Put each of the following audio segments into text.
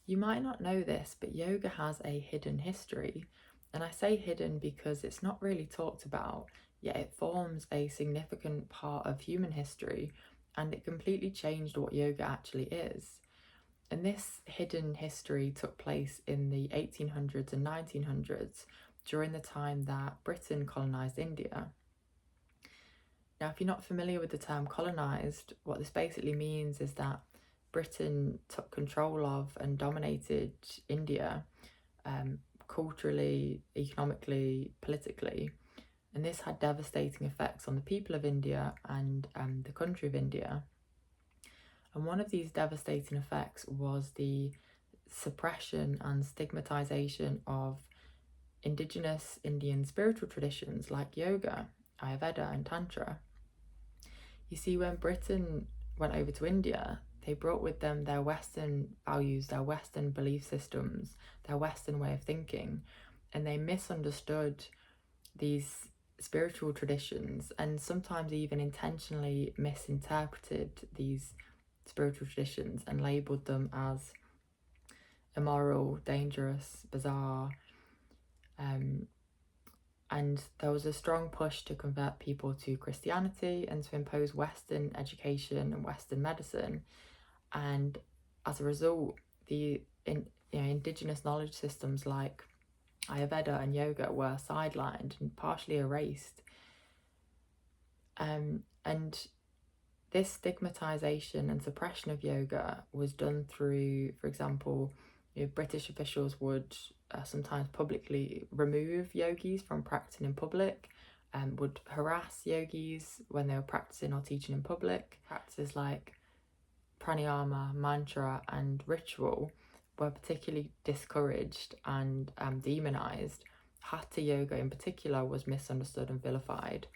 You might not know this, but yoga has a hidden history. And I say hidden because it's not really talked about, yet it forms a significant part of human history, and it completely changed what yoga actually is. And this hidden history took place in the 1800s and 1900s during the time that Britain colonised India. Now, if you're not familiar with the term colonised, what this basically means is that Britain took control of and dominated India culturally, economically, politically. And this had devastating effects on the people of India and the country of India. And one of these devastating effects was the suppression and stigmatisation of indigenous Indian spiritual traditions like yoga, ayurveda, and tantra. You see, when Britain went over to India, they brought with them their Western values, their Western belief systems, their Western way of thinking, and they misunderstood these spiritual traditions and sometimes even intentionally misinterpreted these spiritual traditions and labelled them as immoral, dangerous, bizarre. And there was a strong push to convert people to Christianity and to impose Western education and Western medicine. And as a result, the indigenous knowledge systems like Ayurveda and yoga were sidelined and partially erased. And this stigmatization and suppression of yoga was done through, for example, British officials would sometimes publicly remove yogis from practicing in public and would harass yogis when they were practicing or teaching in public. Practices like pranayama, mantra, and ritual were particularly discouraged and demonized. Hatha yoga in particular was misunderstood and vilified,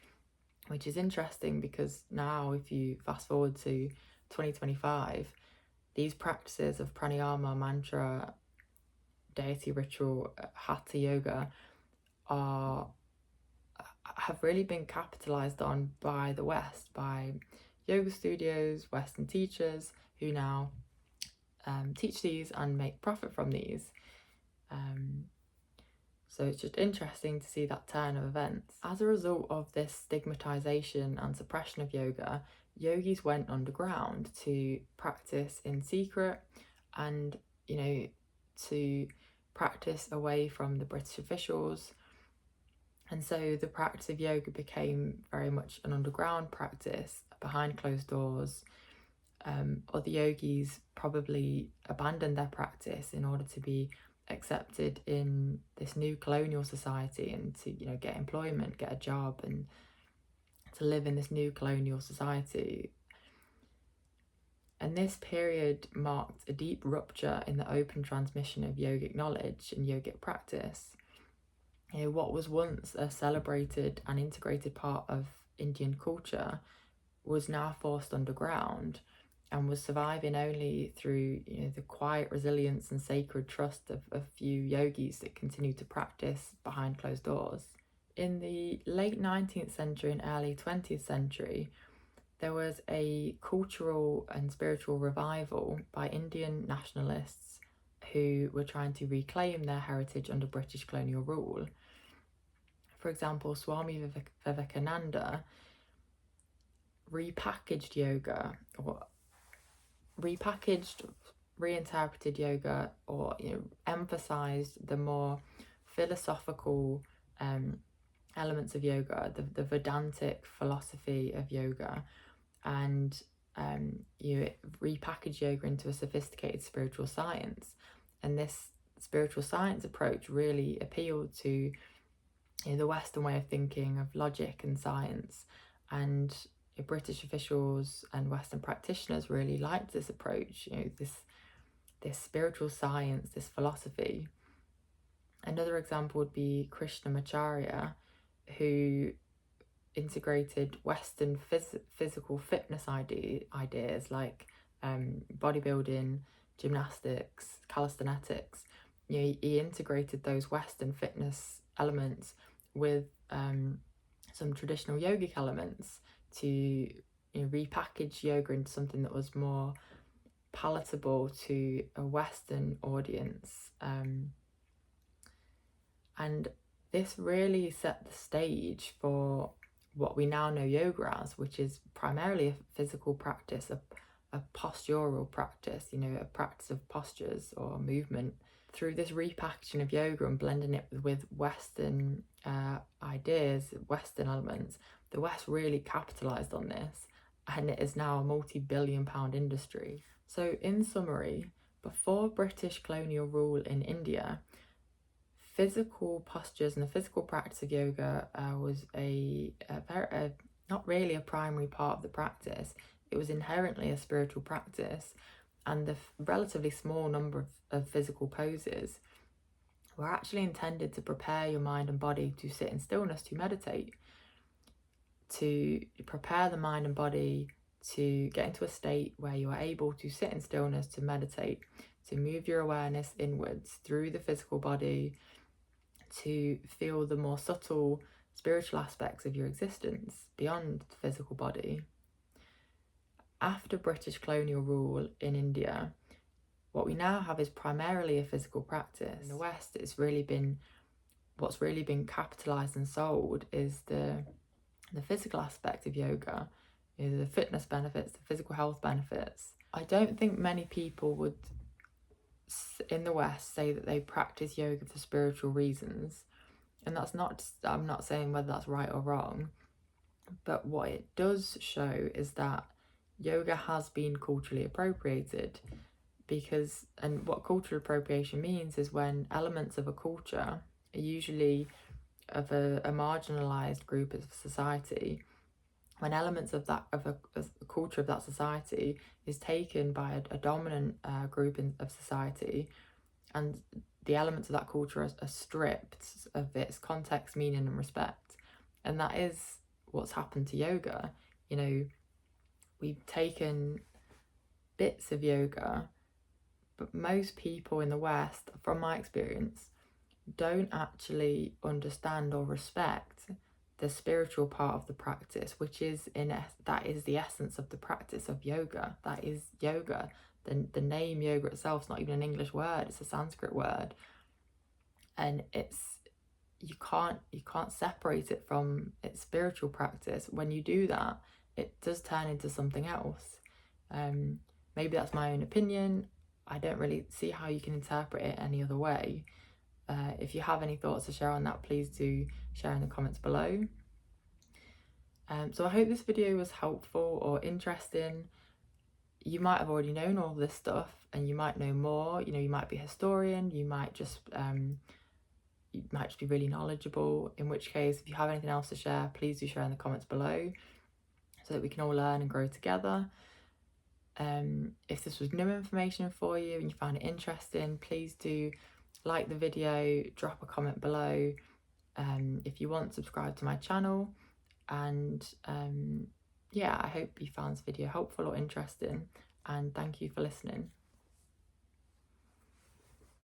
which is interesting because now, if you fast forward to 2025, these practices of pranayama, mantra, deity ritual, hatha yoga have really been capitalized on by the West, by yoga studios, Western teachers who now teach these and make profit from these. So it's just interesting to see that turn of events. As a result of this stigmatization and suppression of yoga, yogis went underground to practice in secret and, to practice away from the British officials. And so the practice of yoga became very much an underground practice behind closed doors. Other yogis probably abandoned their practice in order to be accepted in this new colonial society and to get employment, get a job, and to live in this new colonial society. And this period marked a deep rupture in the open transmission of yogic knowledge and yogic practice. What was once a celebrated and integrated part of Indian culture was now forced underground and was surviving only through the quiet resilience and sacred trust of a few yogis that continued to practice behind closed doors. In the late 19th century and early 20th century, there was a cultural and spiritual revival by Indian nationalists who were trying to reclaim their heritage under British colonial rule. For example, Swami Vivekananda repackaged yoga, or reinterpreted yoga, or emphasized the more philosophical elements of yoga, the Vedantic philosophy of yoga, and repackaged yoga into a sophisticated spiritual science. And this spiritual science approach really appealed to the Western way of thinking of logic and science, and British officials and Western practitioners really liked this approach, this spiritual science, this philosophy. Another example would be Krishnamacharya, who integrated Western physical fitness ideas like bodybuilding, gymnastics, calisthenics. He integrated those Western fitness elements with some traditional yogic elements to repackage yoga into something that was more palatable to a Western audience. And this really set the stage for what we now know yoga as, which is primarily a physical practice, a postural practice, you know, a practice of postures or movement. Through this repackaging of yoga and blending it with Western ideas, Western elements, the West really capitalised on this, and it is now a multi-billion-pound industry. So in summary, before British colonial rule in India, physical postures and the physical practice of yoga was not really a primary part of the practice. It was inherently a spiritual practice, and the relatively small number of physical poses were actually intended to prepare your mind and body to sit in stillness, to meditate, to prepare the mind and body to get into a state where you are able to sit in stillness, to meditate, to move your awareness inwards through the physical body, to feel the more subtle spiritual aspects of your existence beyond the physical body. After British colonial rule in India, what we now have is primarily a physical practice. In the West, what's really been capitalised and sold is the physical aspect of yoga, you know, the fitness benefits, the physical health benefits. I don't think many people would, in the West, say that they practice yoga for spiritual reasons. And I'm not saying whether that's right or wrong, but what it does show is that yoga has been culturally appropriated, and what cultural appropriation means is when elements of a culture, usually of a marginalized group of society, when elements of a culture of that society is taken by a dominant group of society, and the elements of that culture are stripped of its context, meaning and respect. And that is what's happened to yoga. You know, we've taken bits of yoga, but most people in the West, from my experience, don't actually understand or respect the spiritual part of the practice, which is that is the essence of the practice of yoga. That is yoga. The name yoga itself is not even an English word, it's a Sanskrit word. And you can't separate it from its spiritual practice. When you do that, it does turn into something else. Maybe that's my own opinion. I don't really see how you can interpret it any other way. If you have any thoughts to share on that, please do share in the comments below. So I hope this video was helpful or interesting. You might have already known all this stuff, and you might know more. You know, you might be a historian, you might just be really knowledgeable, in which case, if you have anything else to share, please do share in the comments below so that we can all learn and grow together. If this was new information for you and you found it interesting, please do like the video, drop a comment below. If you want, subscribe to my channel. And yeah, I hope you found this video helpful or interesting, and thank you for listening.